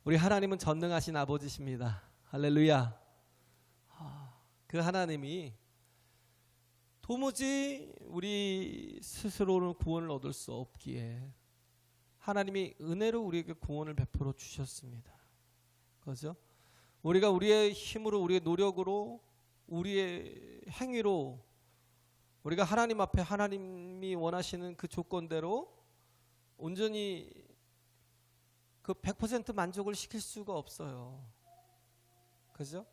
우리 하나님은 전능하신 아버지십니다. 할렐루야. 그 하나님이 도무지 우리 스스로는 구원을 얻을 수 없기에 하나님이 은혜로 우리에게 구원을 베풀어 주셨습니다. 그렇죠? 우리가 우리의 힘으로, 우리의 노력으로, 우리의 행위로 우리가 하나님 앞에 하나님이 원하시는 그 조건대로 온전히 그 100% 만족을 시킬 수가 없어요. 그죠?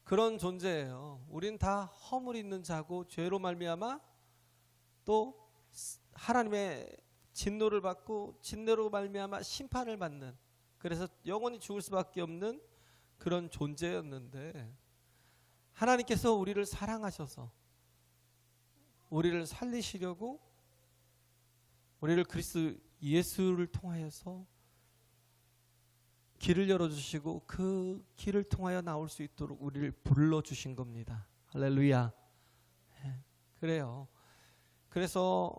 그런 존재예요. 우린 다 허물 있는 자고 죄로 말미암아 또 하나님의 진노를 받고 진노로 말미암아 심판을 받는, 그래서 영원히 죽을 수밖에 없는 그런 존재였는데 하나님께서 우리를 사랑하셔서 우리를 살리시려고 우리를 그리스도 예수를 통하여서 길을 열어주시고 그 길을 통하여 나올 수 있도록 우리를 불러주신 겁니다. 할렐루야. 그래요. 그래서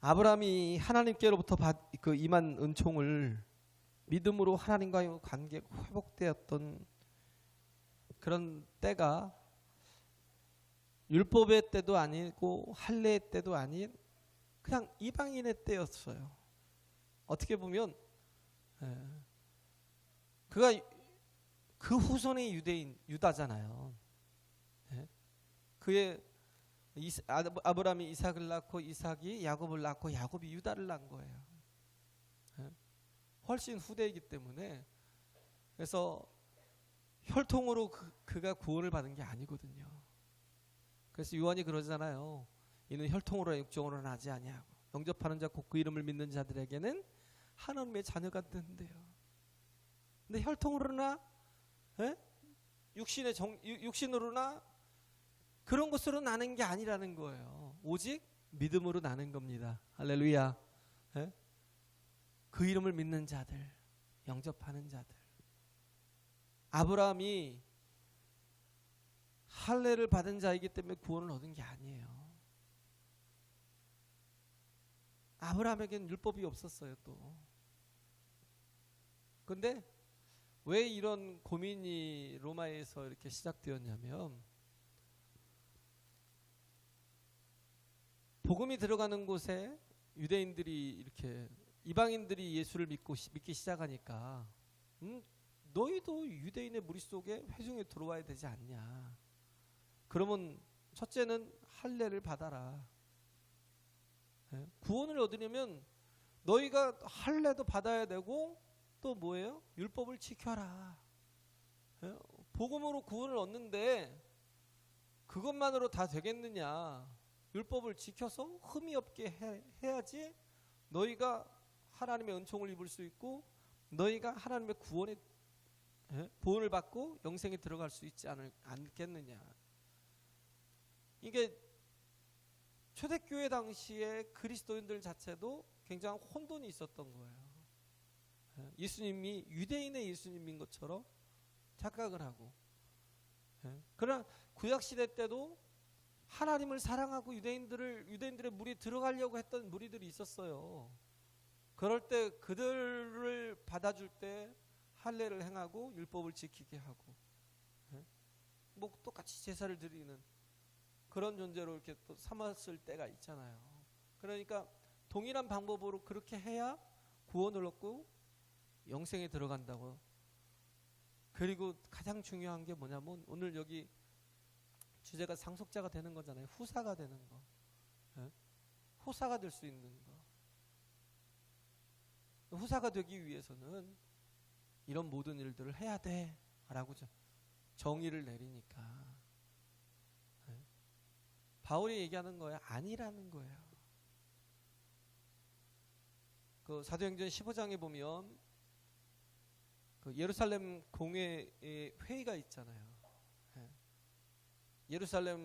아브라함이 하나님께로부터 그 임한 은총을 믿음으로 하나님과의 관계가 회복되었던 그런 때가 율법의 때도 아니고 할례의 때도 아닌 그냥 이방인의 때였어요. 어떻게 보면 그가 그 후손의 유대인 유다잖아요. 그의 아브라함이 이삭을 낳고 이삭이 야곱을 낳고 야곱이 유다를 낳은 거예요. 훨씬 후대이기 때문에 그래서 혈통으로 그가 구원을 받은 게 아니거든요. 그래서 요한이 그러잖아요. 이는 혈통으로나 육정으로는 나지 아니하고 영접하는 자 곧 그 이름을 믿는 자들에게는 하나님의 자녀가 된대요. 근데 혈통으로나 육신으로나 그런 것으로 나는 게 아니라는 거예요. 오직 믿음으로 나는 겁니다. 할렐루야. 그 이름을 믿는 자들, 영접하는 자들. 아브라함이 할례를 받은 자이기 때문에 구원을 얻은 게 아니에요. 아브라함에게는 율법이 없었어요. 또 근데 왜 이런 고민이 로마에서 이렇게 시작되었냐면 복음이 들어가는 곳에 유대인들이 이렇게 이방인들이 예수를 믿기 시작하니까 너희도 유대인의 무리 속에 회중에 들어와야 되지 않냐. 그러면 첫째는 할례를 받아라. 구원을 얻으려면 너희가 할례도 받아야 되고 또 뭐예요? 율법을 지켜라. 복음으로 구원을 얻는데 그것만으로 다 되겠느냐. 율법을 지켜서 흠이 없게 해야지 너희가 하나님의 은총을 입을 수 있고 너희가 하나님의 구원을 받고 영생에 들어갈 수 있지 않겠느냐. 이게 초대교회 당시에 그리스도인들 자체도 굉장히 혼돈이 있었던 거예요. 예수님이 유대인의 예수님인 것처럼 착각을 하고, 그러나 구약시대 때도 하나님을 사랑하고 유대인들의 무리에 들어가려고 했던 무리들이 있었어요. 그럴 때 그들을 받아줄 때 할례를 행하고 율법을 지키게 하고, 뭐 똑같이 제사를 드리는 그런 존재로 이렇게 또 삼았을 때가 있잖아요. 그러니까 동일한 방법으로 그렇게 해야 구원을 얻고 영생에 들어간다고. 그리고 가장 중요한 게 뭐냐면 오늘 여기 주제가 상속자가 되는 거잖아요. 후사가 되는 거. 후사가 될 수 있는 거. 후사가 되기 위해서는 이런 모든 일들을 해야 돼 라고 정의를 내리니까 바울이 얘기하는 거예요. 아니라는 거예요. 그 사도행전 15장에 보면 그 예루살렘 공회의 회의가 있잖아요. 예루살렘에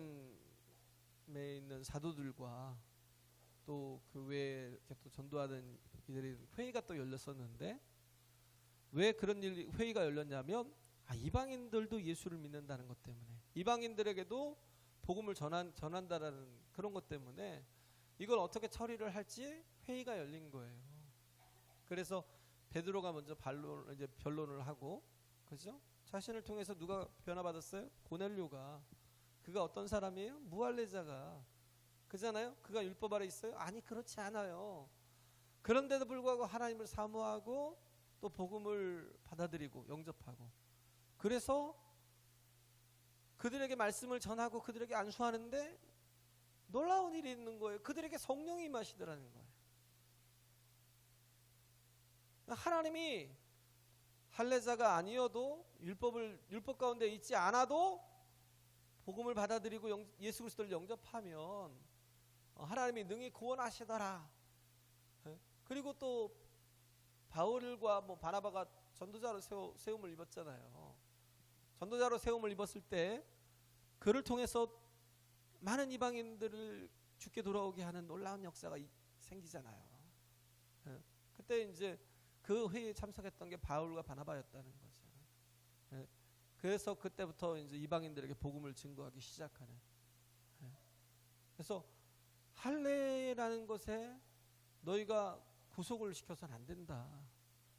있는 사도들과 또 그 외에 이렇게 또 전도하는 이들이 회의가 또 열렸었는데, 왜 그런 회의가 열렸냐면 이방인들도 예수를 믿는다는 것 때문에, 이방인들에게도 복음을 전한다라는 그런 것 때문에 이걸 어떻게 처리를 할지 회의가 열린 거예요. 그래서 베드로가 먼저 변론을 하고, 그죠? 자신을 통해서 누가 변화받았어요? 고넬료가. 그가 어떤 사람이에요? 무할례자가. 그잖아요? 그가 율법 아래 있어요? 아니, 그렇지 않아요. 그런데도 불구하고 하나님을 사모하고 또 복음을 받아들이고 영접하고, 그래서 그들에게 말씀을 전하고 그들에게 안수하는데 놀라운 일이 있는 거예요. 그들에게 성령이 임하시더라는 거예요. 하나님이 할례자가 아니어도 율법 가운데 있지 않아도 복음을 받아들이고 예수 그리스도를 영접하면 하나님이 능히 구원하시더라. 그리고 또 바울과 바나바가 전도자로 세움을 입었잖아요. 전도자로 세움을 입었을 때 그를 통해서 많은 이방인들을 주께 돌아오게 하는 놀라운 역사가 생기잖아요. 그때 이제 그 회의에 참석했던 게 바울과 바나바였다는 거죠. 그래서 그때부터 이제 이방인들에게 복음을 증거하기 시작하는. 그래서 할례라는 것에 너희가 구속을 시켜서는 안 된다.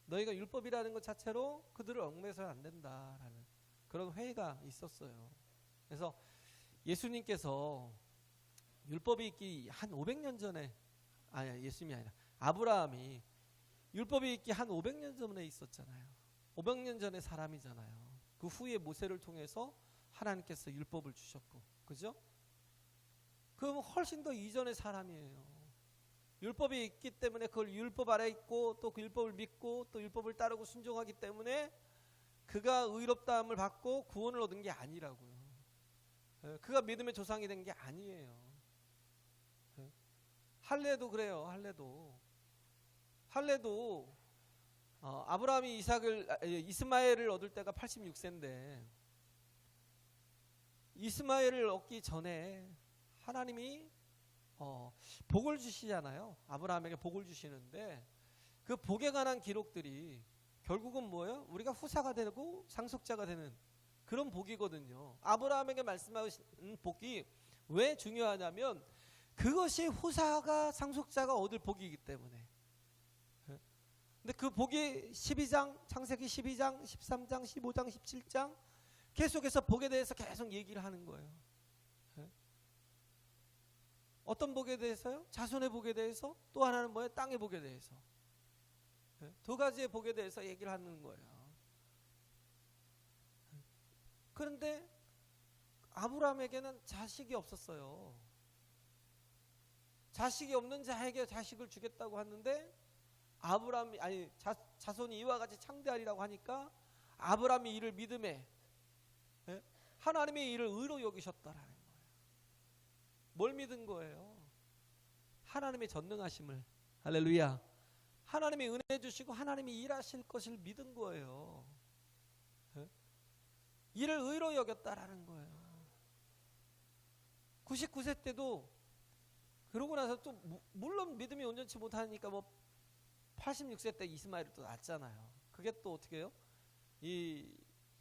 너희가 율법이라는 것 자체로 그들을 얽매서는 안 된다라는 그런 회의가 있었어요. 그래서 예수님께서 율법이 있기 한 500년 전에, 예수님이 아니라 아브라함이 율법이 있기 한 500년 전에 있었잖아요. 500년 전의 사람이잖아요. 그 후에 모세를 통해서 하나님께서 율법을 주셨고, 그죠? 그럼 훨씬 더 이전의 사람이에요. 율법이 있기 때문에 그걸 율법 아래 있고 또 그 율법을 믿고 또 율법을 따르고 순종하기 때문에 그가 의롭다함을 받고 구원을 얻은 게 아니라고요. 그가 믿음의 조상이 된 게 아니에요. 할례도 그래요. 할례도 아브라함이 이스마엘을 얻을 때가 86세인데 이스마엘을 얻기 전에 하나님이 복을 주시잖아요. 아브라함에게 복을 주시는데 그 복에 관한 기록들이 결국은 뭐예요? 우리가 후사가 되고 상속자가 되는 그런 복이거든요. 아브라함에게 말씀하신 복이 왜 중요하냐면 그것이 후사가 상속자가 얻을 복이기 때문에. 근데 그 복이 12장, 창세기 12장, 13장, 15장, 17장 계속해서 복에 대해서 계속 얘기를 하는 거예요. 어떤 복에 대해서요? 자손의 복에 대해서, 또 하나는 뭐예요? 땅의 복에 대해서. 두 가지의 복에 대해서 얘기를 하는 거예요. 그런데 아브라함에게는 자식이 없었어요. 자식이 없는 자에게 자식을 주겠다고 하는데 자손이 이와 같이 창대하리라고 하니까 아브라함이 이를 믿음에, 하나님이 이를 의로 여기셨다라는 거예요. 뭘 믿은 거예요? 하나님의 전능하심을. 할렐루야. 하나님이 은혜 주시고 하나님이 일하실 것을 믿은 거예요. 이를 의로 여겼다라는 거예요. 99세 때도 그러고 나서 또 물론 믿음이 온전치 못하니까 86세 때 이스마엘을 또 낳았잖아요. 그게 또 어떻게 해요?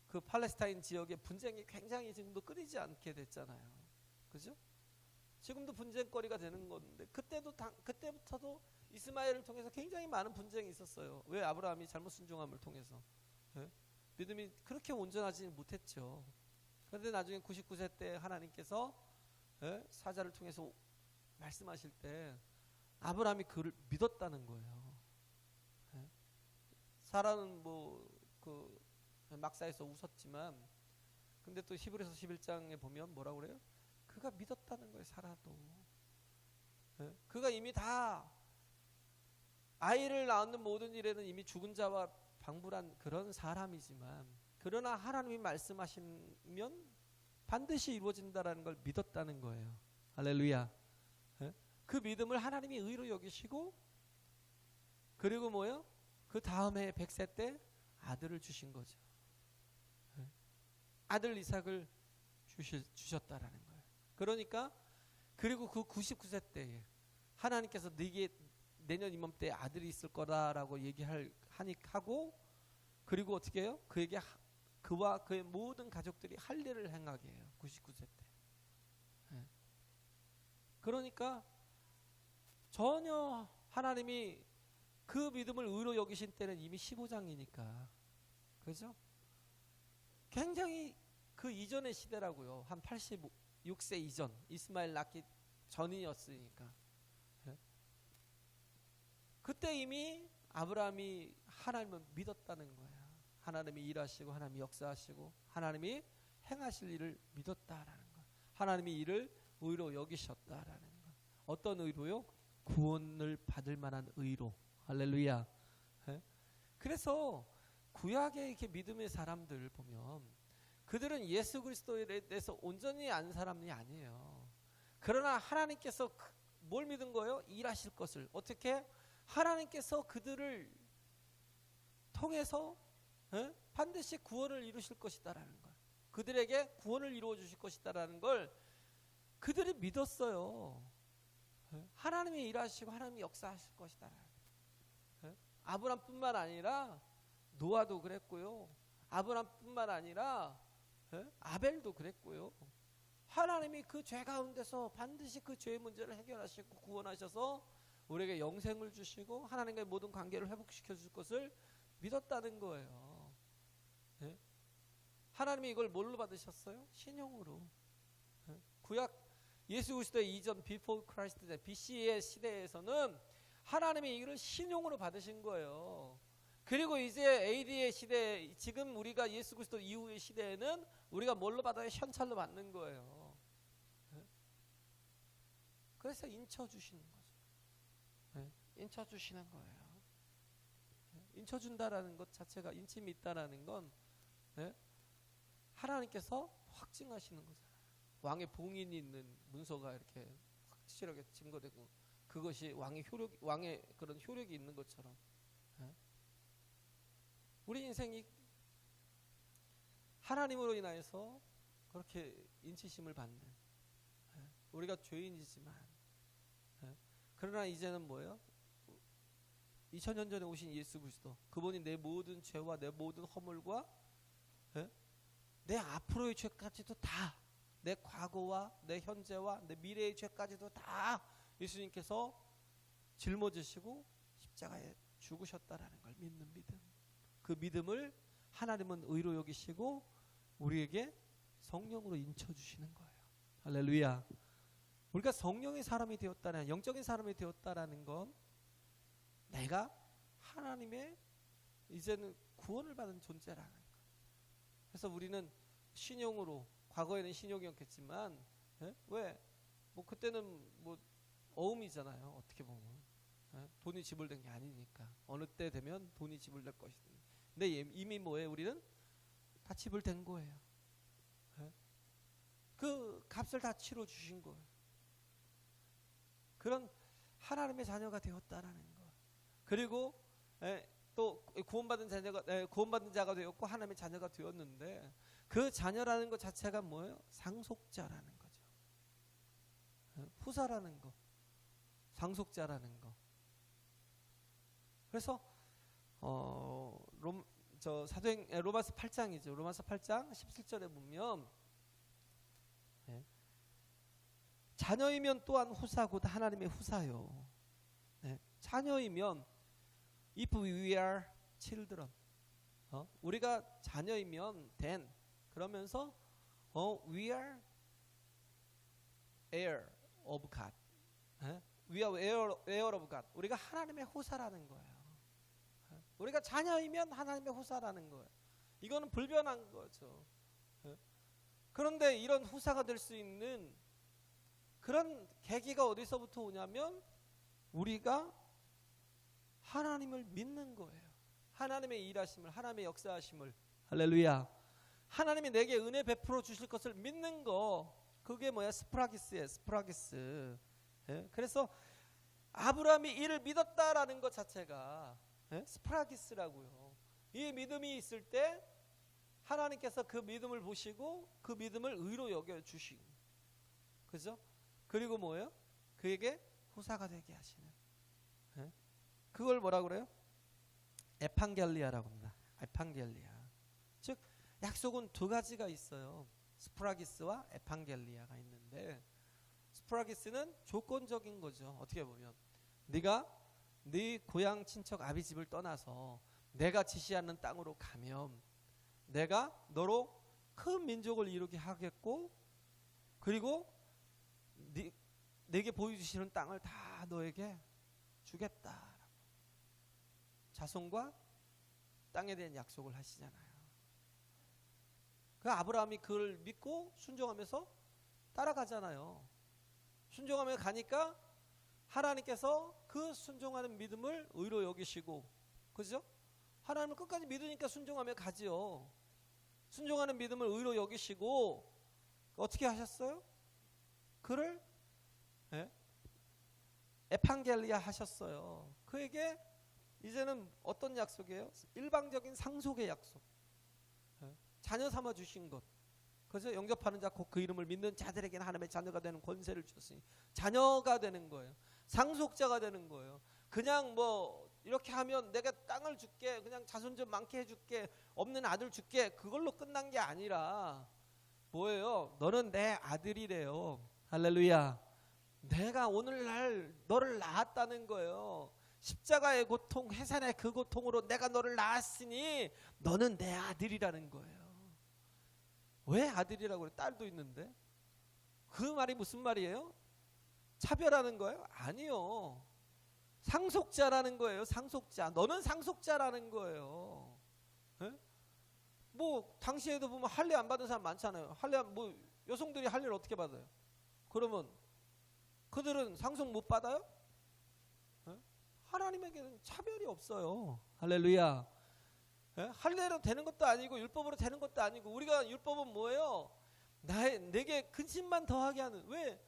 그 팔레스타인 지역의 분쟁이 굉장히 지금도 끊이지 않게 됐잖아요. 그죠? 지금도 분쟁거리가 되는 건데 그때부터도 이스마엘을 통해서 굉장히 많은 분쟁이 있었어요. 왜? 아브라함이 잘못 순종함을 통해서. 믿음이 그렇게 온전하지 못했죠. 그런데 나중에 99세 때 하나님께서 사자를 통해서 말씀하실 때 아브라함이 그를 믿었다는 거예요. 사라는 막사에서 웃었지만, 근데 또 히브리서 11장에 보면 뭐라고 그래요? 그가 믿었다는 거예요. 사라도. 그가 이미 다 아이를 낳는 모든 일에는 이미 죽은 자와 방불한 그런 사람이지만, 그러나 하나님이 말씀하시면 반드시 이루어진다라는 걸 믿었다는 거예요. 할렐루야. 그 믿음을 하나님이 의로 여기시고, 그리고 뭐예요? 그 다음에 100세 때 아들을 주신 거죠. 아들 이삭을 주셨다라는 거예요. 그러니까 그리고 그 99세 때에 하나님께서 네게 내년 이맘때 아들이 있을 거다라고 하고 그리고 어떻게 해요? 그와 그의 모든 가족들이 할 일을 행하게 해요. 99세 때. 네. 그러니까 전혀 하나님이 그 믿음을 의로 여기신 때는 이미 15장이니까. 그죠? 굉장히 그 이전의 시대라고요. 한 86세 이전, 이스마엘 낳기 전이었으니까. 네? 그때 이미 아브라함이 하나님을 믿었다는 거야. 하나님이 일하시고 하나님이 역사하시고 하나님이 행하실 일을 믿었다라는 거. 하나님이 이를 의로 여기셨다라는 거. 어떤 의로요? 구원을 받을 만한 의로. 할렐루야. 네? 그래서 구약의 이렇게 믿음의 사람들 보면 그들은 예수 그리스도에 대해서 온전히 아는 사람이 아니에요. 그러나 하나님께서 뭘 믿은 거예요? 일하실 것을. 어떻게? 하나님께서 그들을 통해서 반드시 구원을 이루실 것이다라는 걸. 그들에게 구원을 이루어 주실 것이다라는 걸 그들이 믿었어요. 하나님이 일하시고 하나님이 역사하실 것이다. 아브람뿐만 아니라 노아도 그랬고요. 아브람뿐만 아니라 아벨도 그랬고요. 하나님이 그 죄 가운데서 반드시 그 죄의 문제를 해결하시고 구원하셔서 우리에게 영생을 주시고 하나님과의 모든 관계를 회복시켜 줄 것을 믿었다는 거예요. 네? 하나님이 이걸 뭘로 받으셨어요? 신용으로. 네? 구약 예수 그리스도의 이전 before Christ BC의 시대에서는 하나님이 이걸 신용으로 받으신 거예요. 그리고 이제 AD의 시대, 지금 우리가 예수 그리스도 이후의 시대에는 우리가 뭘로 받아요? 현찰로 받는 거예요. 네? 그래서 인쳐 주시는 거죠. 네? 인쳐 주시는 거예요. 인쳐 준다라는 것 자체가, 인침이 있다라는 건 네? 하나님께서 확증하시는 거잖아요. 왕의 봉인이 있는 문서가 이렇게 확실하게 증거되고 그것이 왕의 그런 효력이 있는 것처럼 네? 우리 인생이 하나님으로 인하여서 그렇게 인치심을 받는 네? 우리가 죄인이지만 네? 그러나 이제는 뭐예요? 2000년 전에 오신 예수 그리스도, 그분이 내 모든 죄와 내 모든 허물과 내 앞으로의 죄까지도 다, 내 과거와 내 현재와 내 미래의 죄까지도 다 예수님께서 짊어지시고 십자가에 죽으셨다라는 걸 믿는 믿음. 그 믿음을 하나님은 의로 여기시고 우리에게 성령으로 인쳐주시는 거예요. 할렐루야. 우리가 성령의 사람이 되었다는, 영적인 사람이 되었다라는 건 내가 하나님의 이제는 구원을 받은 존재라는 거. 그래서 우리는 신용으로, 과거에는 신용이었겠지만 왜? 뭐 그때는 뭐 어음이잖아요. 어떻게 보면 돈이 지불된 게 아니니까 어느 때 되면 돈이 지불될 것이다. 근데 이미 뭐예요? 우리는 다 지불된 거예요. 그 값을 다 치러 주신 거예요. 그런 하나님의 자녀가 되었다라는 거. 그리고 또 구원받은 자가 되었고 하나님의 자녀가 되었는데 그 자녀라는 것 자체가 뭐예요? 상속자라는 거죠. 후사라는 거, 상속자라는 거. 그래서 로마서 8장이죠. 로마서 8장 17절에 보면 자녀이면 또한 후사고 하나님의 후사요. 자녀이면 if we are children, 우리가 자녀이면 then, 그러면서 we are heir of God, we are heir of God. 우리가 하나님의 후사라는 거예요. 우리가 자녀이면 하나님의 후사라는 거예요. 이거는 불변한 거죠. 그런데 이런 후사가 될 수 있는 그런 계기가 어디서부터 오냐면 우리가 하나님을 믿는 거예요. 하나님의 일하심을, 하나님의 역사하심을. 할렐루야. 하나님이 내게 은혜 베풀어 주실 것을 믿는 거, 그게 뭐야? 스프라기스예요. 스프라기스. 그래서 아브라함이 이를 믿었다라는 것 자체가 스프라기스라고요. 이 믿음이 있을 때 하나님께서 그 믿음을 보시고 그 믿음을 의로 여겨 주시고, 그죠? 그리고 뭐예요? 그에게 후사가 되게 하시는. 예? 그걸 뭐라 그래요? 에판겔리아라고 합니다. 에판겔리아. 즉 약속은 두 가지가 있어요. 스프라기스와 에판겔리아가 있는데, 스프라기스는 조건적인 거죠. 어떻게 보면 네가 네 고향 친척 아비 집을 떠나서 내가 지시하는 땅으로 가면 내가 너로 큰 민족을 이루게 하겠고, 그리고 내게 보여주시는 땅을 다 너에게 주겠다. 자손과 땅에 대한 약속을 하시잖아요. 그 아브라함이 그걸 믿고 순종하면서 따라가잖아요. 순종하며 가니까 하나님께서 그 순종하는 믿음을 의로 여기시고, 그죠? 하나님을 끝까지 믿으니까 순종하며 가지요. 순종하는 믿음을 의로 여기시고 어떻게 하셨어요? 그를 에판겔리아 하셨어요. 그에게 이제는 어떤 약속이에요? 일방적인 상속의 약속. 자녀 삼아 주신 것. 그래서 영접하는 자 곧 그 이름을 믿는 자들에게는 하나님의 자녀가 되는 권세를 주셨으니 자녀가 되는 거예요. 상속자가 되는 거예요. 그냥 뭐 이렇게 하면 내가 땅을 줄게, 그냥 자손 좀 많게 해줄게, 없는 아들 줄게, 그걸로 끝난 게 아니라 뭐예요? 너는 내 아들이래요. 할렐루야. 내가 오늘날 너를 낳았다는 거예요. 십자가의 고통, 해산의 그 고통으로 내가 너를 낳았으니 너는 내 아들이라는 거예요. 왜 아들이라고 그래? 딸도 있는데. 그 말이 무슨 말이에요? 차별하는 거예요? 아니요. 상속자라는 거예요. 상속자. 너는 상속자라는 거예요. 에? 뭐 당시에도 보면 할례 안 받은 사람 많잖아요. 할례 뭐 여성들이 할례를 어떻게 받아요? 그러면 그들은 상속 못 받아요? 에? 하나님에게는 차별이 없어요. 할렐루야. 에? 할례로 되는 것도 아니고 율법으로 되는 것도 아니고, 우리가 율법은 뭐예요? 내게 근심만 더하게 하는. 왜?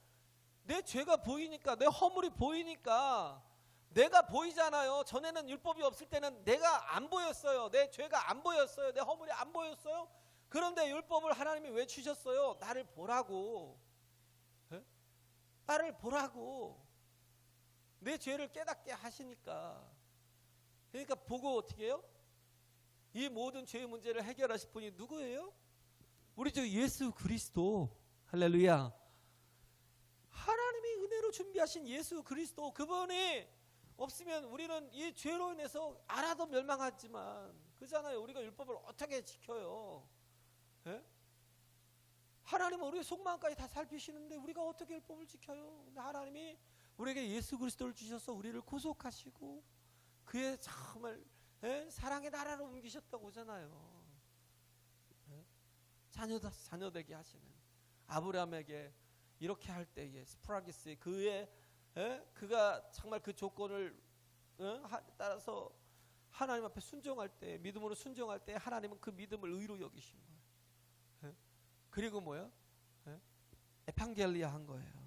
내 죄가 보이니까, 내 허물이 보이니까. 내가 보이잖아요. 전에는 율법이 없을 때는 내가 안 보였어요. 내 죄가 안 보였어요. 내 허물이 안 보였어요. 그런데 율법을 하나님이 왜 주셨어요? 나를 보라고. 에? 나를 보라고. 내 죄를 깨닫게 하시니까. 그러니까 보고 어떻게 해요? 이 모든 죄의 문제를 해결하실 분이 누구예요? 우리 주 예수 그리스도. 할렐루야. 하나님이 은혜로 준비하신 예수 그리스도, 그분이 없으면 우리는 이 죄로 인해서 알아도 멸망하지만, 그잖아요. 우리가 율법을 어떻게 지켜요? 에? 하나님은 우리의 속마음까지 다 살피시는데 우리가 어떻게 율법을 지켜요? 근데 하나님이 우리에게 예수 그리스도를 주셔서 우리를 구속하시고 그의 정말 사랑의 나라로 옮기셨다고 하잖아요. 자녀 되게 하시는 아브라함에게 이렇게 할 때에 스프라기스 그가 정말 그 조건을 따라서 하나님 앞에 순종할 때, 믿음으로 순종할 때 하나님은 그 믿음을 의로 여기신 거예요. 그리고 뭐야? 에판겔리아 한 거예요.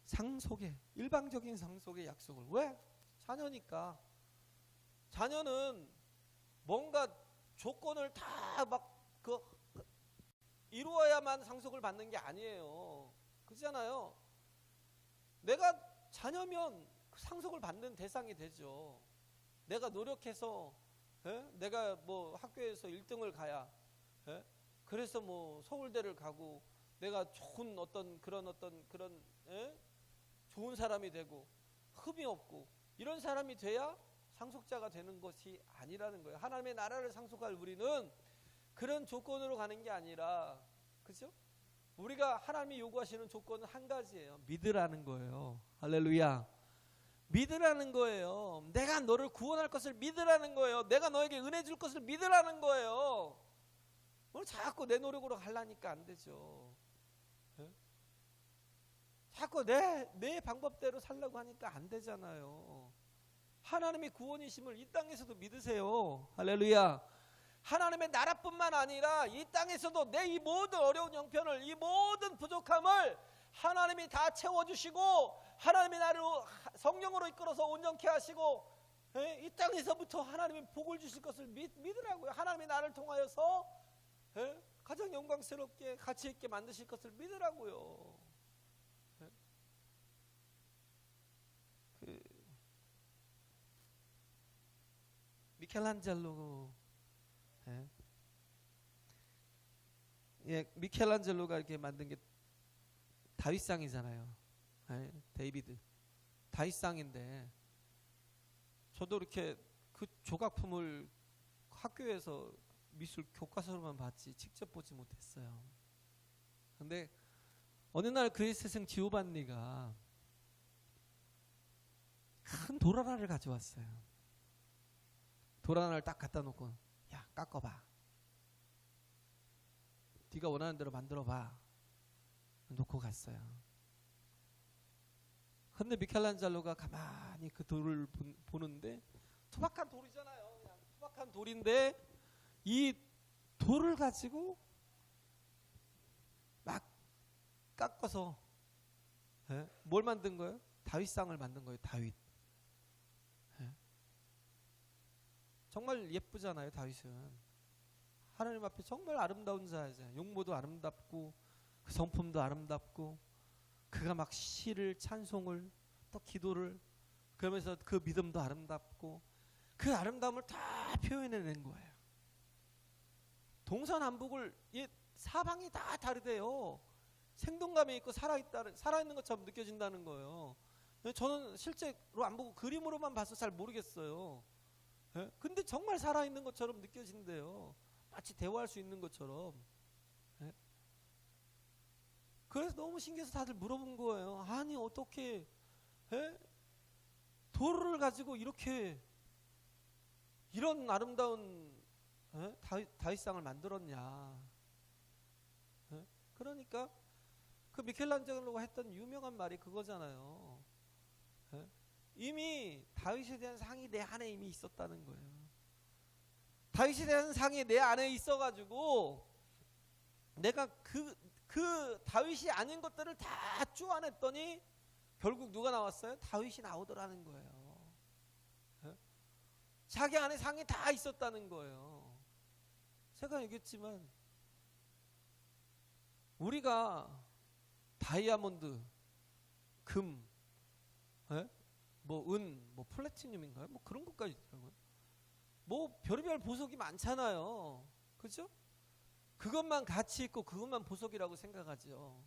상속의, 일방적인 상속의 약속을. 왜? 자녀니까. 자녀는 뭔가 조건을 다 막 이루어야만 상속을 받는 게 아니에요. 그렇잖아요. 내가 자녀면 상속을 받는 대상이 되죠. 내가 노력해서 내가 뭐 학교에서 1등을 가야, 그래서 뭐 서울대를 가고 내가 좋은 그런 좋은 사람이 되고 흠이 없고 이런 사람이 돼야 상속자가 되는 것이 아니라는 거예요. 하나님의 나라를 상속할 우리는 그런 조건으로 가는 게 아니라, 그죠? 우리가 하나님이 요구하시는 조건은 한 가지예요. 믿으라는 거예요. 할렐루야. 믿으라는 거예요. 내가 너를 구원할 것을 믿으라는 거예요. 내가 너에게 은혜 줄 것을 믿으라는 거예요. 뭘 자꾸 내 노력으로 하려니까 안 되죠. 자꾸 내 방법대로 살려고 하니까 안 되잖아요. 하나님의 구원이심을 이 땅에서도 믿으세요. 할렐루야. 하나님의 나라뿐만 아니라 이 땅에서도 내 이 모든 어려운 형편을, 이 모든 부족함을 하나님이 다 채워주시고 하나님이 나를 성령으로 이끌어서 온전케 하시고 이 땅에서부터 하나님이 복을 주실 것을 믿으라고요. 하나님이 나를 통하여서 가장 영광스럽게 가치 있게 만드실 것을 믿으라고요. 그 미켈란젤로, 미켈란젤로가 이렇게 만든 게 다윗상이잖아요. 데이비드 다윗상인데, 저도 이렇게 그 조각품을 학교에서 미술 교과서로만 봤지 직접 보지 못했어요. 근데 어느 날 그의 스승 지오반니가 큰 돌 하나를 가져왔어요. 돌 하나를 딱 갖다 놓고, 야, 깎아봐. 네가 원하는 대로 만들어봐. 놓고 갔어요. 근데 미켈란젤로가 가만히 그 돌을 보는데, 투박한 돌이잖아요. 그냥 투박한 돌인데 이 돌을 가지고 막 깎아서 뭘 만든 거예요? 다윗상을 만든 거예요. 다윗. 정말 예쁘잖아요. 다윗은 하나님 앞에 정말 아름다운 자잖아요. 용모도 아름답고 그 성품도 아름답고, 그가 막 시를, 찬송을, 또 기도를, 그러면서 그 믿음도 아름답고, 그 아름다움을 다 표현해낸 거예요. 동서남북을 사방이 다 다르대요. 생동감이 있고 살아있는 것처럼 느껴진다는 거예요. 저는 실제로 안 보고 그림으로만 봐서 잘 모르겠어요. 근데 정말 살아있는 것처럼 느껴진대요. 마치 대화할 수 있는 것처럼. 그래서 너무 신기해서 다들 물어본 거예요. 아니 어떻게 돌을 가지고 이렇게 이런 아름다운 다윗상을 만들었냐. 그러니까 그 미켈란젤로가 했던 유명한 말이 그거잖아요. 이미 다윗에 대한 상이 내 안에 이미 있었다는 거예요. 다윗에 대한 상이 내 안에 있어가지고 내가 그 다윗이 아닌 것들을 다 쪼아냈더니 결국 누가 나왔어요? 다윗이 나오더라는 거예요. 자기 안에 상이 다 있었다는 거예요. 제가 얘기했지만 우리가 다이아몬드, 금, 뭐 은, 뭐 플래티늄인가요? 뭐 그런 것까지 있더라고요. 뭐 별의별 보석이 많잖아요. 그죠? 그것만 가치 있고 그것만 보석이라고 생각하죠.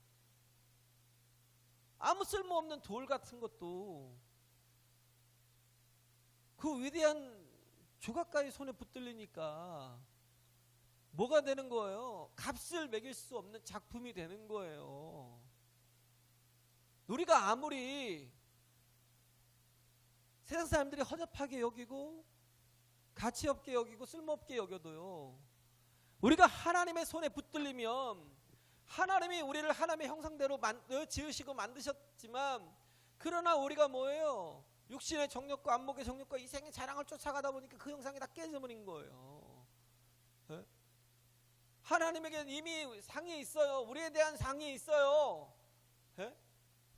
아무 쓸모없는 돌 같은 것도 그 위대한 조각가의 손에 붙들리니까 뭐가 되는 거예요? 값을 매길 수 없는 작품이 되는 거예요. 우리가 아무리 세상 사람들이 허접하게 여기고 가치 없게 여기고 쓸모없게 여겨도요, 우리가 하나님의 손에 붙들리면, 하나님이 우리를 하나님의 형상대로 지으시고 만드셨지만, 그러나 우리가 뭐예요? 육신의 정욕과 안목의 정욕과 이 생의 자랑을 쫓아가다 보니까 그 형상이 다 깨져버린 거예요. 하나님에게 이미 상이 있어요. 우리에 대한 상이 있어요.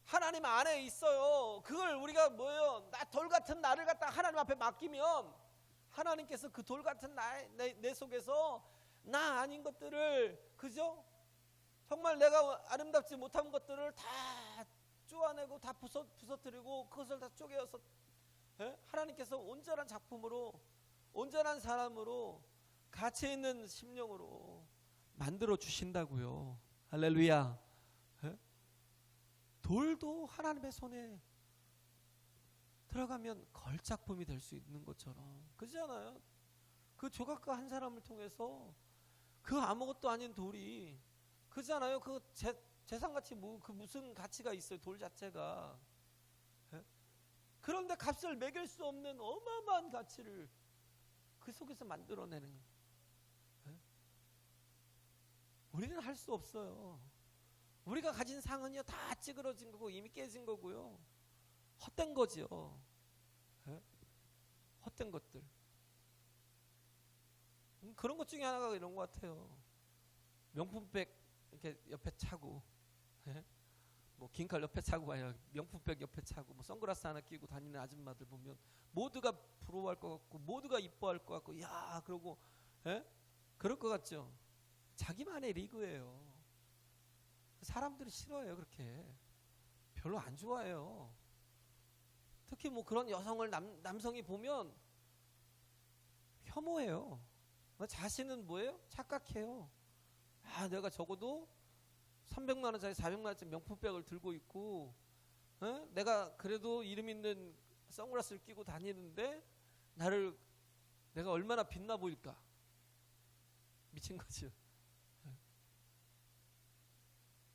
하나님 안에 있어요. 그걸 우리가 뭐예요? 돌 같은 나를 갖다 하나님 앞에 맡기면 하나님께서 그 돌 같은 내 속에서 나 아닌 것들을, 그죠? 정말 내가 아름답지 못한 것들을 다 쪼아내고 다 부서뜨리고 그것을 다 쪼개어서 하나님께서 온전한 작품으로, 온전한 사람으로, 가치 있는 심령으로 만들어 주신다고요. 할렐루야. 돌도 하나님의 손에 들어가면 걸작품이 될 수 있는 것처럼, 그렇잖아요. 그 조각가 한 사람을 통해서 그 아무것도 아닌 돌이, 그잖아요. 그 재산가치 그 무슨 가치가 있어요, 돌 자체가. 그런데 값을 매길 수 없는 어마어마한 가치를 그 속에서 만들어내는 거예요. 우리는 할 수 없어요. 우리가 가진 상은요 다 찌그러진 거고 이미 깨진 거고요, 헛된 거지요. 헛된 것들. 그런 것 중에 하나가 이런 것 같아요. 명품백 이렇게 옆에 차고, 뭐 긴칼 옆에 차고 아니라 명품백 옆에 차고, 뭐 선글라스 하나 끼고 다니는 아줌마들 보면 모두가 부러워할 것 같고 모두가 이뻐할 것 같고, 야 그러고 그럴 것 같죠. 자기만의 리그예요. 사람들이 싫어해요. 그렇게 별로 안 좋아해요. 특히 뭐 그런 여성을 남성이 보면 혐오해요. 자신은 뭐예요? 착각해요. 아, 내가 적어도 300만 원짜리 400만 원짜리 명품백을 들고 있고, 내가 그래도 이름 있는 선글라스를 끼고 다니는데 내가 얼마나 빛나 보일까? 미친 거죠.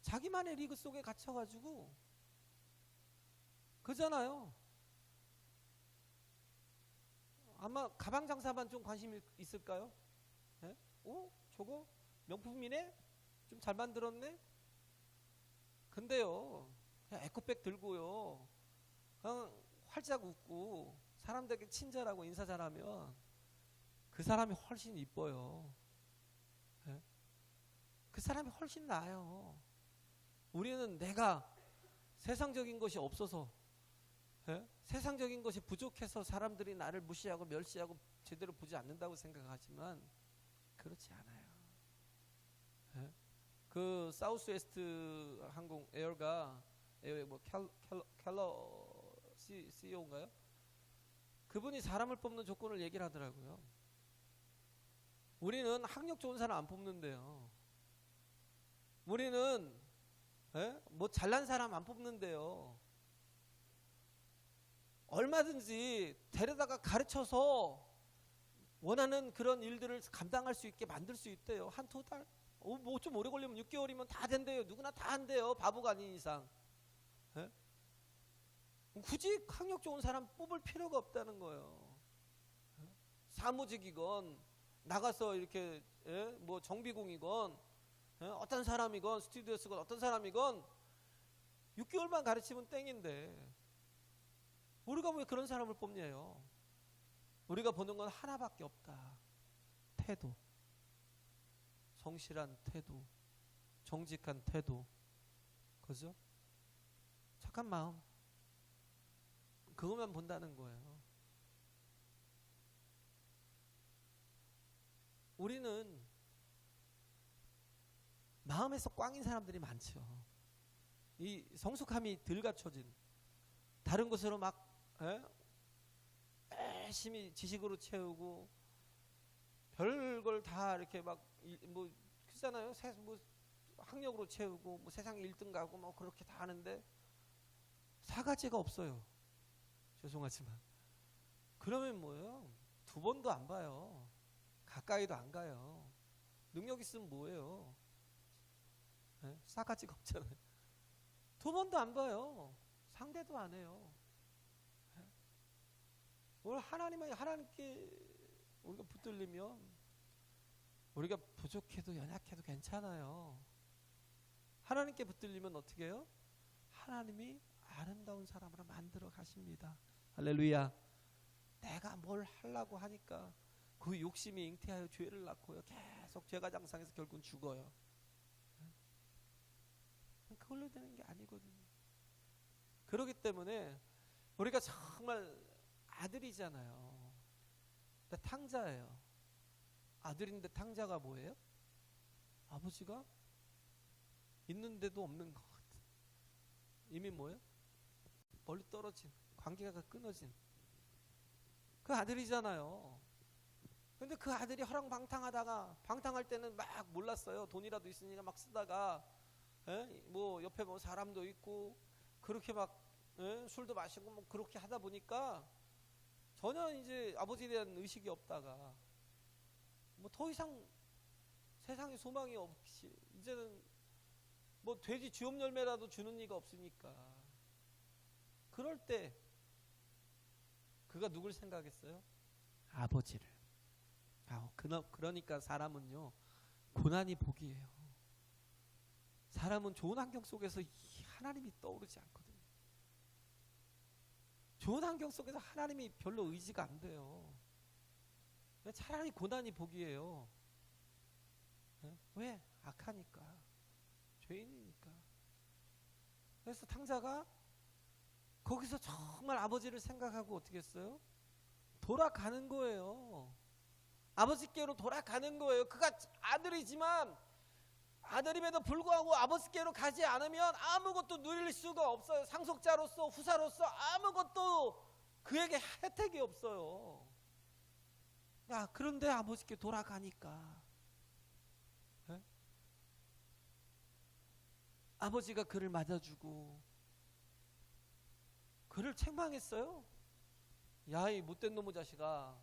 자기만의 리그 속에 갇혀가지고 그잖아요. 아마 가방 장사만 좀 관심 있을까요? 네? 저거 명품이네? 좀 잘 만들었네? 근데요, 그냥 에코백 들고요, 그냥 활짝 웃고 사람들에게 친절하고 인사 잘하면 그 사람이 훨씬 이뻐요. 네? 그 사람이 훨씬 나아요. 우리는 내가 세상적인 것이 없어서, 세상적인 것이 부족해서 사람들이 나를 무시하고 멸시하고 제대로 보지 않는다고 생각하지만 그렇지 않아요. 그 사우스웨스트 항공 에어가 뭐 켈러 CEO인가요? 그분이 사람을 뽑는 조건을 얘기를 하더라고요. 우리는 학력 좋은 사람 안 뽑는데요. 우리는 뭐 잘난 사람 안 뽑는데요. 얼마든지 데려다가 가르쳐서 원하는 그런 일들을 감당할 수 있게 만들 수 있대요. 한 2달? 뭐 좀 오래 걸리면 6개월이면 다 된대요. 누구나 다 한대요. 바보가 아닌 이상. 굳이 학력 좋은 사람 뽑을 필요가 없다는 거예요. 사무직이건 나가서 이렇게 뭐 정비공이건 어떤 사람이건 스튜디오스건 어떤 사람이건 6개월만 가르치면 땡인데 우리가 왜 그런 사람을 뽑냐요. 우리가 보는 건 하나밖에 없다. 태도, 성실한 태도, 정직한 태도, 그죠? 착한 마음, 그것만 본다는 거예요. 우리는 마음에서 꽝인 사람들이 많죠. 이 성숙함이 덜 갖춰진, 다른 것으로 막 열심히 지식으로 채우고 별걸 다 이렇게 막 뭐 그렇잖아요. 뭐 학력으로 채우고 뭐 세상 1등 가고 뭐 그렇게 다 하는데 사과제가 없어요. 죄송하지만. 그러면 뭐예요? 2번도 안 봐요. 가까이도 안 가요. 능력 있으면 뭐예요? 싸가지가 없잖아요. 2번도 안 봐요. 상대도 안 해요. 오늘 하나님께 우리가 붙들리면 우리가 부족해도 연약해도 괜찮아요. 하나님께 붙들리면 어떻게 해요? 하나님이 아름다운 사람으로 만들어 가십니다. 할렐루야. 내가 뭘 하려고 하니까 그 욕심이 잉태하여 죄를 낳고요. 계속 죄가 장상해서 결국은 죽어요. 그걸로 되는 게 아니거든요. 그렇기 때문에 우리가 정말 아들이잖아요. 근데 탕자예요. 아들인데 탕자가 뭐예요? 아버지가 있는데도 없는 것 같은. 이미 뭐예요? 멀리 떨어진, 관계가 끊어진 그 아들이잖아요. 근데 그 아들이 허랑방탕하다가, 방탕할 때는 막 몰랐어요. 돈이라도 있으니까 막 쓰다가 뭐 옆에 뭐 사람도 있고 그렇게 막 술도 마시고 뭐 그렇게 하다 보니까 전혀 이제 아버지에 대한 의식이 없다가 뭐 더 이상 세상에 소망이 없이 이제는 뭐 돼지 주업 열매라도 주는 이가 없으니까 그럴 때 그가 누굴 생각했어요? 아버지를. 그러니까 사람은요 고난이 복이에요. 사람은 좋은 환경 속에서 하나님이 떠오르지 않거든요. 좋은 환경 속에서 하나님이 별로 의지가 안 돼요. 차라리 고난이 복이에요. 왜? 악하니까, 죄인이니까. 그래서 탕자가 거기서 정말 아버지를 생각하고 어떻게 했어요? 돌아가는 거예요. 아버지께로 돌아가는 거예요. 그가 아들이지만 아들임에도 불구하고 아버지께로 가지 않으면 아무것도 누릴 수가 없어요. 상속자로서 후사로서 아무것도 그에게 혜택이 없어요. 야, 그런데 아버지께 돌아가니까 네? 아버지가 그를 맞아주고 그를 책망했어요. 야, 이 못된 놈의 자식아,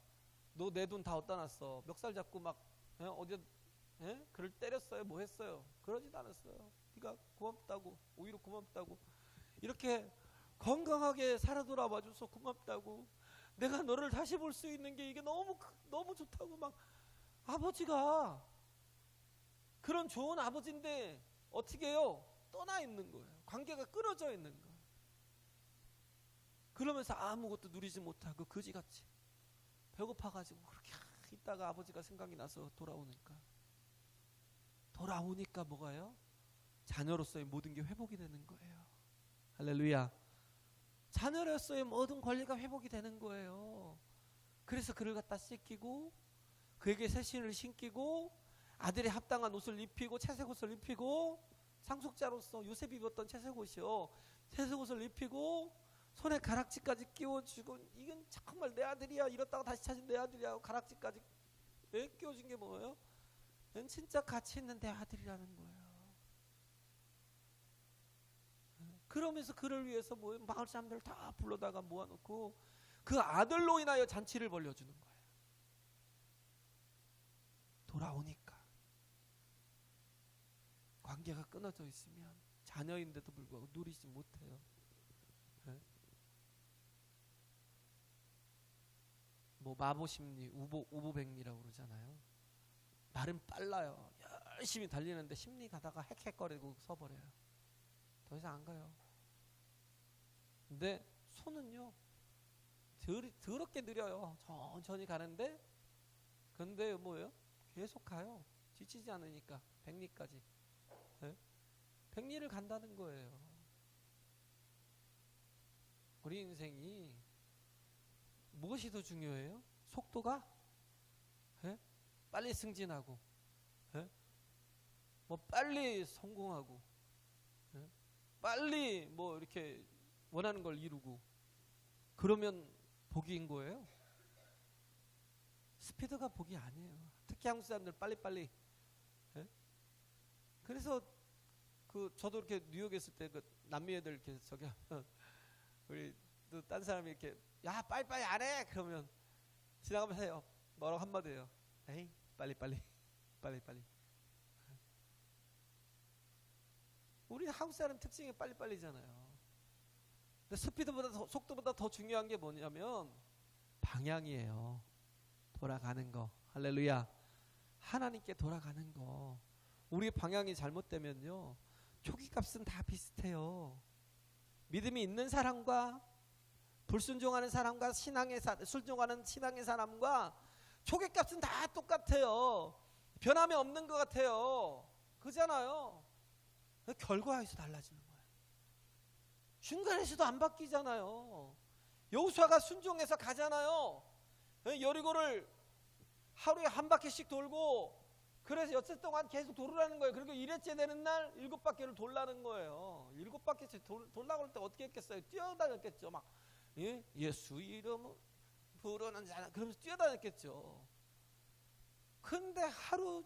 너 내 돈 다 어디다 놨어? 멱살 잡고 막 어디다 그를 때렸어요? 뭐 했어요? 그러지도 않았어요. 네가 고맙다고, 오히려 고맙다고, 이렇게 건강하게 살아 돌아와줘서 고맙다고, 내가 너를 다시 볼 수 있는 게 이게 너무 좋다고 막 아버지가 그런 좋은 아버지인데 어떻게 해요? 떠나 있는 거예요. 관계가 끊어져 있는 거예요. 그러면서 아무것도 누리지 못하고 거지같이 배고파가지고 그렇게 있다가 아버지가 생각이 나서 돌아오니까 뭐가요? 자녀로서의 모든 게 회복이 되는 거예요. 할렐루야. 자녀로서의 모든 권리가 회복이 되는 거예요. 그래서 그를 갖다 씻기고 그에게 새 신을 신기고 아들의 합당한 옷을 입히고 채색 옷을 입히고, 상속자로서 요셉이 입었던 채색 옷이요, 채색 옷을 입히고 손에 가락지까지 끼워주고, 이건 정말 내 아들이야, 이렇다가 다시 찾은 내 아들이야, 가락지까지 끼워준 게 뭐예요? 진짜 가치 있는 내 아들이라는 거예요. 그러면서 그를 위해서 마을 사람들을 다 불러다가 모아놓고 그 아들로 인하여 잔치를 벌려주는 거예요. 돌아오니까. 관계가 끊어져 있으면 자녀인데도 불구하고 누리지 못해요. 뭐 마보심리, 우보백리라고 그러잖아요. 말은 빨라요. 열심히 달리는데 심리 가다가 헥헥거리고 서버려요. 더 이상 안 가요. 근데 손은요 더럽게 느려요. 천천히 가는데, 근데 뭐예요? 계속 가요. 지치지 않으니까. 백리까지. 네? 백리를 간다는 거예요. 우리 인생이 무엇이 더 중요해요? 속도가? 네? 빨리 승진하고, 네? 뭐 빨리 성공하고, 네? 빨리 뭐 이렇게 원하는 걸 이루고, 그러면 복인 거예요? 스피드가 복이 아니에요. 특히 한국 사람들 빨리빨리. 네? 그래서 저도 이렇게 뉴욕에 있을 때 그 남미 애들 이렇게 저기 하면 우리 또 딴 사람이 이렇게 야 빨리빨리 안 해, 그러면 지나가면서 해요. 뭐라고 한마디 해요. 에이 빨리빨리. 우리 한국 사람 특징이 빨리빨리잖아요. 근데 스피드보다 속도보다 더 중요한 게 뭐냐면 방향이에요. 돌아가는 거. 할렐루야. 하나님께 돌아가는 거. 우리 방향이 잘못되면요, 초기값은 다 비슷해요. 믿음이 있는 사람과 불순종하는 사람과 순종하는 신앙의 사람과 초기값은 다 똑같아요. 변함이 없는 것 같아요. 그잖아요. 결과에서 달라지는 거예요. 중간에서도 안 바뀌잖아요. 여호수아가 순종해서 가잖아요. 여리고를 하루에 한 바퀴씩 돌고, 그래서 엿새 동안 계속 돌으라는 거예요. 그리고 1회째 되는 날 7바퀴를 돌라는 거예요. 7바퀴씩 돌라고 할 때 어떻게 했겠어요? 뛰어다녔겠죠. 막 예수 이름 부르는 자는, 그러면서 뛰어다녔겠죠. 근데 하루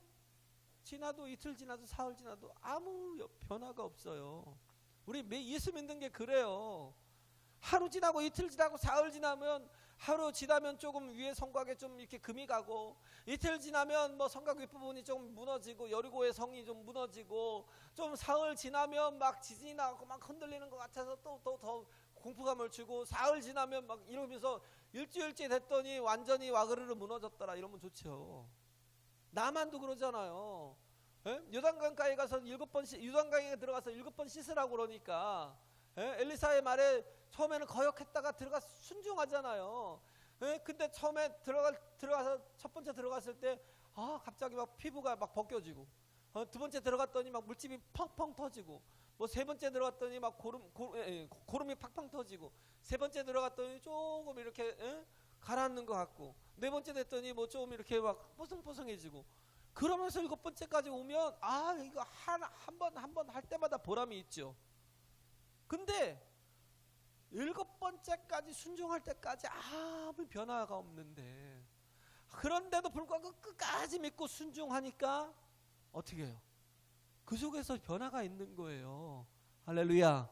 지나도, 이틀 지나도, 사흘 지나도 아무 변화가 없어요. 우리 예수 믿는 게 그래요. 하루 지나고 이틀 지나고 사흘 지나면, 하루 지나면 조금 위에 성곽에 좀 이렇게 금이 가고, 이틀 지나면 뭐 성곽 윗부분이 좀 무너지고, 여리고의 성이 좀 무너지고, 좀 사흘 지나면 막 지진이 나고 막 흔들리는 것 같아서 또 더 공포감을 주고, 사흘 지나면 막 이러면서 일주일째 됐더니 완전히 와그르르 무너졌더라, 이러면 좋죠. 나만도 그러잖아요. 요단강가에 가서 7번 요단강에 들어가서 7번 씻으라고 그러니까 엘리사의 말에 처음에는 거역했다가 들어가서 순종하잖아요. 근데 처음에 들어가서 첫 번째 들어갔을 때 갑자기 막 피부가 막 벗겨지고, 두 번째 들어갔더니 막 물집이 펑펑 터지고, 뭐 세 번째 들어갔더니 막 고름이 팍팍 터지고, 세 번째 들어갔더니 조금 이렇게 가라앉는 것 같고, 네 번째 됐더니 뭐 좀 이렇게 막 뽀송뽀송해지고, 그러면서 7번째까지 오면 이거 한 번 할 때마다 보람이 있죠. 근데 7번째까지 순종할 때까지 아무 변화가 없는데, 그런데도 불구하고 끝까지 믿고 순종하니까 어떻게 해요? 그 속에서 변화가 있는 거예요. 할렐루야.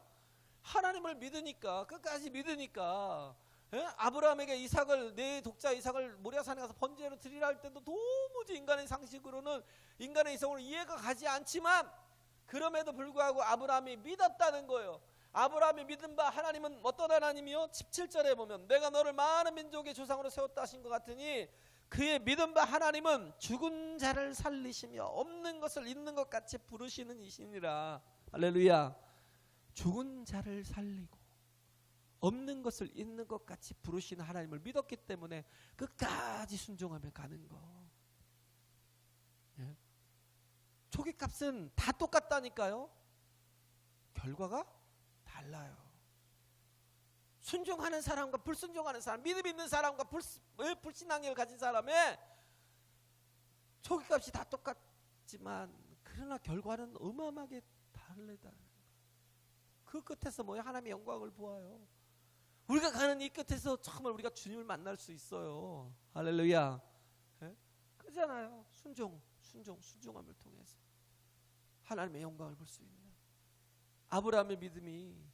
하나님을 믿으니까, 끝까지 믿으니까, 아브라함에게 이삭을, 내 독자 이삭을 모리아산에 가서 번제로 드리라 할 때도 도무지 인간의 상식으로는, 인간의 이성으로 이해가 가지 않지만 그럼에도 불구하고 아브라함이 믿었다는 거예요. 아브라함이 믿은 바 하나님은 어떤 하나님이요? 17절에 보면 내가 너를 많은 민족의 조상으로 세웠다 하신 것 같으니, 그의 믿은 바 하나님은 죽은 자를 살리시며 없는 것을 있는 것 같이 부르시는 이시니라. 할렐루야. 죽은 자를 살리고 없는 것을 있는 것 같이 부르시는 하나님을 믿었기 때문에 끝까지 순종하며 가는 거. 예? 초기값은 다 똑같다니까요. 결과가 달라요. 순종하는 사람과 불순종하는 사람, 믿음 있는 사람과 불신앙을 가진 사람의 초기값이 다 똑같지만 그러나 결과는 어마어마하게 다르다는 거예요. 그 끝에서 뭐예요? 하나님의 영광을 보아요. 우리가 가는 이 끝에서 정말 우리가 주님을 만날 수 있어요. 할렐루야. 예? 그잖아요. 순종함을 통해서 하나님의 영광을 볼 수 있는 아브라함의 믿음이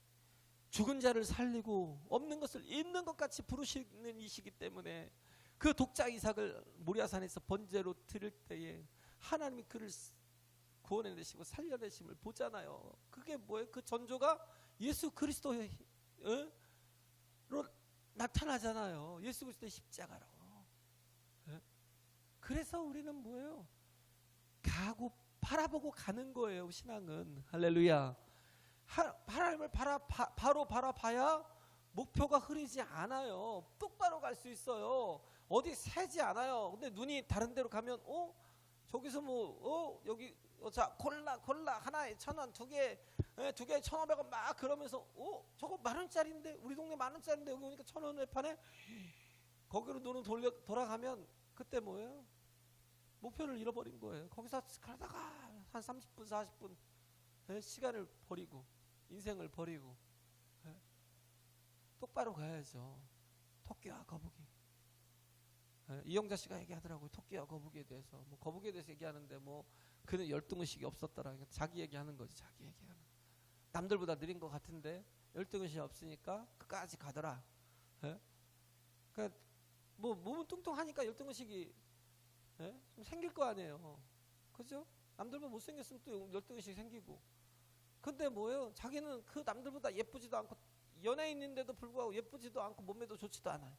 죽은 자를 살리고 없는 것을 있는 것 같이 부르시는 이시기 때문에 그 독자 이삭을 모리아산에서 번제로 드릴 때에 하나님이 그를 구원해내시고 살려내심을 보잖아요. 그게 뭐예요? 그 전조가 예수 그리스도로 나타나잖아요. 예수 그리스도의 십자가로. 그래서 우리는 뭐예요? 가고 바라보고 가는 거예요. 신앙은. 할렐루야. 하나님을 바로 바라봐야 목표가 흐리지 않아요. 똑바로 갈 수 있어요. 어디 새지 않아요. 근데 눈이 다른 데로 가면 저기서 여기 자 콜라 하나에 1,000원, 두 개에 1,500원 막 그러면서 저거 10,000원짜리인데, 우리 동네 10,000원짜리인데 여기 오니까 1,000원에 파네. 거기로 눈을 돌아가면 그때 뭐예요? 목표를 잃어버린 거예요. 거기서 가다가 한 30분 40분 시간을 버리고 인생을 버리고 똑바로 가야죠. 토끼와 거북이. 이영자 씨가 얘기하더라고요. 토끼와 거북이에 대해서. 거북이에 대해서 얘기하는데 그는 열등의식이 없었더라. 자기 얘기하는 거지. 자기 얘기하는. 남들보다 느린 것 같은데 열등의식이 없으니까 끝까지 가더라. 그러니까 몸은 뚱뚱하니까 열등의식이 좀 생길 거 아니에요. 그죠? 남들보다 못생겼으면 또 열등의식이 생기고. 근데 뭐예요? 자기는 그 남들보다 예쁘지도 않고 연예인인데도 불구하고 예쁘지도 않고 몸매도 좋지도 않아요.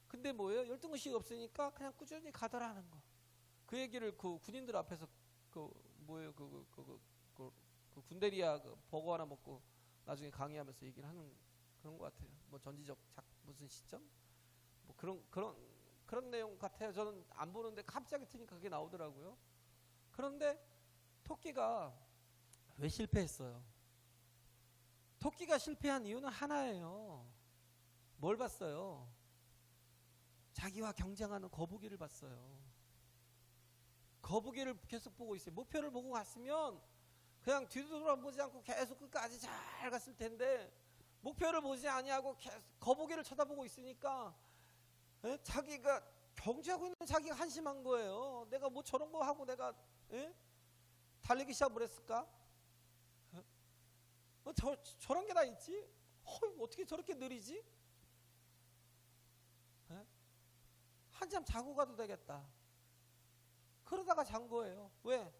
근데 뭐예요? 열등의식이 없으니까 그냥 꾸준히 가더라는 거. 그 얘기를 그 군인들 앞에서 그 군대리아 버거 하나 먹고 나중에 강의하면서 얘기를 하는 그런 것 같아요. 전지적 무슨 시점? 그런 내용 같아요. 저는 안 보는데 갑자기 트니까 그게 나오더라고요. 그런데 토끼가 왜 실패했어요? 토끼가 실패한 이유는 하나예요. 뭘 봤어요? 자기와 경쟁하는 거북이를 봤어요. 거북이를 계속 보고 있어요. 목표를 보고 갔으면 그냥 뒤도 돌아보지 않고 계속 끝까지 잘 갔을 텐데, 목표를 보지 아니하고 계속 거북이를 쳐다보고 있으니까 자기가 경주하고 있는 자기가 한심한 거예요. 내가 저런 거 하고 내가 달리기 시작을 했을까? 저런 게 다 있지? 어떻게 저렇게 느리지? 한참 자고 가도 되겠다. 그러다가 잔 거예요. 왜?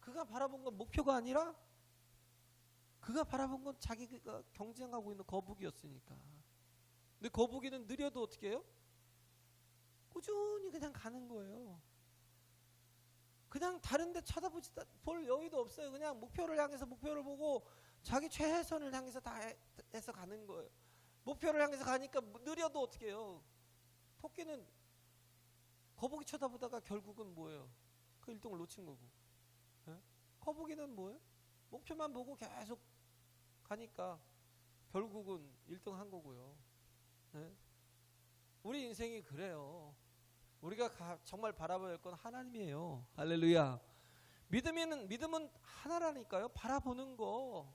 그가 바라본 건 목표가 아니라 그가 바라본 건 자기가 경쟁하고 있는 거북이였으니까. 근데 거북이는 느려도 어떻게 해요? 꾸준히 그냥 가는 거예요. 그냥 다른 데 쳐다보지 볼 여유도 없어요. 그냥 목표를 향해서 목표를 보고 자기 최선을 향해서 다 해서 가는 거예요. 목표를 향해서 가니까 느려도 어떻게 해요? 토끼는 거북이 쳐다보다가 결국은 뭐예요? 그 1등을 놓친 거고. 거북이는 뭐예요? 목표만 보고 계속 가니까 결국은 1등 한 거고요. 우리 인생이 그래요. 우리가 정말 바라봐야 할 건 하나님이에요. 할렐루야. 믿음은 하나라니까요. 바라보는 거.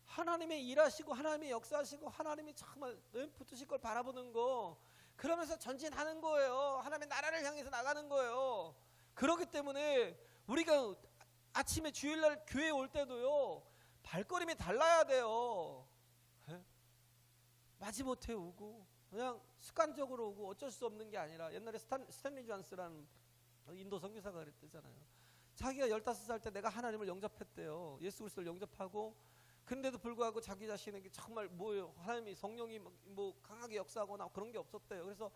하나님의 일하시고 하나님의 역사하시고 하나님이 정말 붙으실 걸 바라보는 거. 그러면서 전진하는 거예요. 하나님의 나라를 향해서 나가는 거예요. 그렇기 때문에 우리가 아침에 주일날 교회 올 때도요, 발걸음이 달라야 돼요. 마지못해 오고 그냥 습관적으로 오고 어쩔 수 없는 게 아니라, 옛날에 스탠리 존스라는 인도 선교사가 그랬대잖아요. 자기가 15살 때 내가 하나님을 영접했대요. 예수 그리스도를 영접하고, 근데도 불구하고 자기 자신에게 정말 뭐예요, 하나님이 성령이 뭐 강하게 역사하거나 그런 게 없었대요. 그래서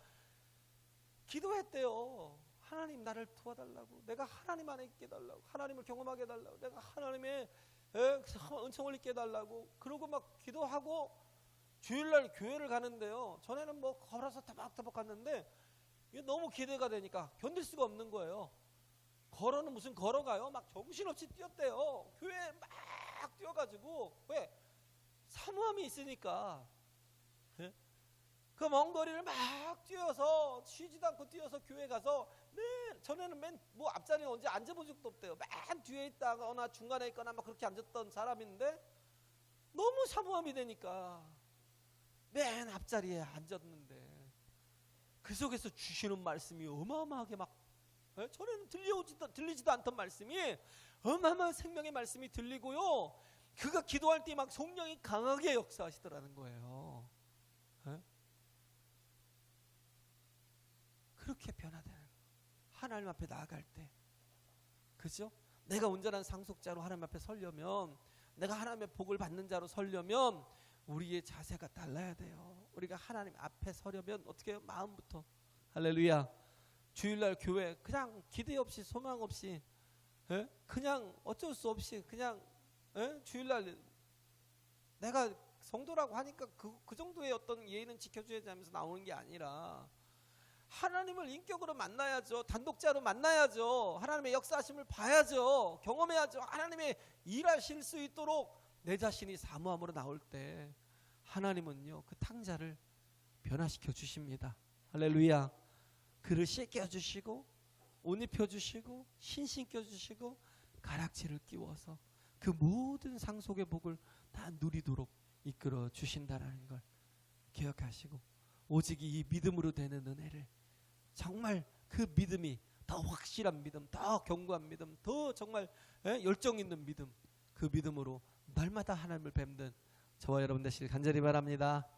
기도했대요. 하나님 나를 도와달라고, 내가 하나님 안에 있게 해달라고, 하나님을 경험하게 해달라고, 내가 하나님의 은총을 있게 해달라고. 그러고 막 기도하고 주일날 교회를 가는데요, 전에는 뭐 걸어서 타박타박 갔는데 이게 너무 기대가 되니까 견딜 수가 없는 거예요. 걸어는 무슨 걸어가요? 막 정신없이 뛰었대요. 교회에 막 뛰어가지고. 왜? 사모함이 있으니까. 그 먼 거리를 막 뛰어서, 쉬지도 않고 뛰어서 교회 가서, 전에는 뭐 앞자리에 언제 앉아본 적도 없대요. 맨 뒤에 있다거나 중간에 있거나 막 그렇게 앉았던 사람인데, 너무 사모함이 되니까 맨 앞자리에 앉았는데, 그 속에서 주시는 말씀이 어마어마하게 막, 전에는 들리지도 않던 말씀이 어마어마한 생명의 말씀이 들리고요, 그가 기도할 때 막 성령이 강하게 역사하시더라는 거예요. 그렇게 변화되는, 하나님 앞에 나아갈 때, 그죠? 내가 온전한 상속자로 하나님 앞에 서려면, 내가 하나님의 복을 받는 자로 서려면 우리의 자세가 달라야 돼요. 우리가 하나님 앞에 서려면 어떻게 해요? 마음부터. 할렐루야. 주일날 교회 그냥 기대 없이 소망 없이, 그냥 어쩔 수 없이 그냥, 주일날 내가 성도라고 하니까 그 정도의 어떤 예의는 지켜줘야지 하면서 나오는 게 아니라, 하나님을 인격으로 만나야죠. 단독자로 만나야죠. 하나님의 역사하심을 봐야죠. 경험해야죠. 하나님의 일하실 수 있도록 내 자신이 사모함으로 나올 때 하나님은요, 그 탕자를 변화시켜 주십니다. 할렐루야. 그릇 씻겨 주시고, 옷 입혀 주시고, 신신겨 주시고, 가락지를 끼워서 그 모든 상속의 복을 다 누리도록 이끌어 주신다라는 걸 기억하시고, 오직 이 믿음으로 되는 은혜를, 정말 그 믿음이 더 확실한 믿음, 더 견고한 믿음, 더 정말 열정 있는 믿음, 그 믿음으로 날마다 하나님을 뵙는 저와 여러분 되시길 간절히 바랍니다.